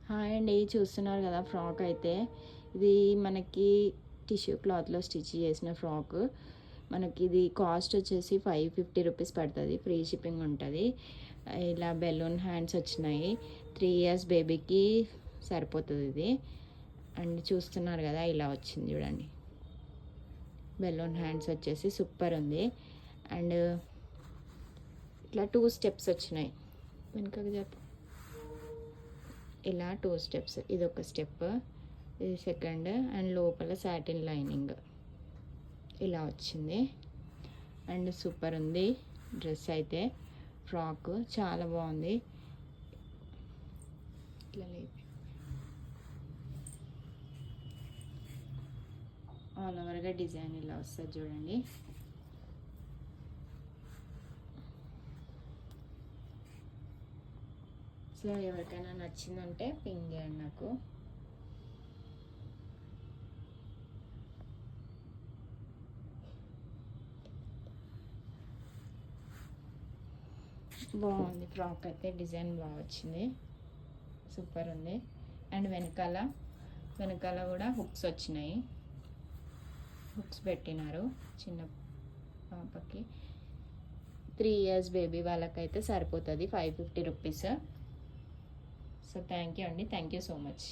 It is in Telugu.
హాయ్ అండి, చూస్తున్నారు కదా ఫ్రాక్ అయితే. ఇది మనకి టిష్యూ క్లాత్లో స్టిచ్ చేసిన ఫ్రాక్. మనకి ఇది కాస్ట్ వచ్చేసి 550 రూపీస్ పడుతుంది, ఫ్రీ షిప్పింగ్ ఉంటుంది. ఇలా బెలూన్ హ్యాండ్స్ వచ్చినాయి. 3 ఇయర్స్ బేబీకి సరిపోతుంది ఇది. అండ్ చూస్తున్నారు కదా, ఇలా వచ్చింది చూడండి. బెలూన్ హ్యాండ్స్ వచ్చేసి సూపర్ ఉంది. అండ్ ఇట్లా 2 స్టెప్స్ వచ్చినాయి. వెనుకకు చెప్పు. ఇలా 2 స్టెప్స్, ఇది ఒక స్టెప్, ఇది సెకండ్. అండ్ లోపల సాటిన్ లైనింగ్ ఇలా వచ్చింది. అండ్ సూపర్ ఉంది డ్రెస్ అయితే. ఫ్రాక్ చాలా బాగుంది. ఇట్లా లేపి ఆల్ ఓవర్గా డిజైన్ ఇలా వస్తుంది చూడండి. సో ఎవరికైనా నచ్చిందంటే పింగ్ చేయండి నాకు. బాగుంది ఫ్రాక్ అయితే, డిజైన్ బాగా వచ్చింది, సూపర్ ఉంది. అండ్ వెనకాల కూడా హుక్స్ వచ్చినాయి. హుక్స్ పెట్టినారు చిన్న పాపకి. 3 ఇయర్స్ బేబీ వాళ్ళకైతే సరిపోతుంది, 550 రూపీస్. సో థ్యాంక్ యూ అండి, థ్యాంక్ యూ సో మచ్.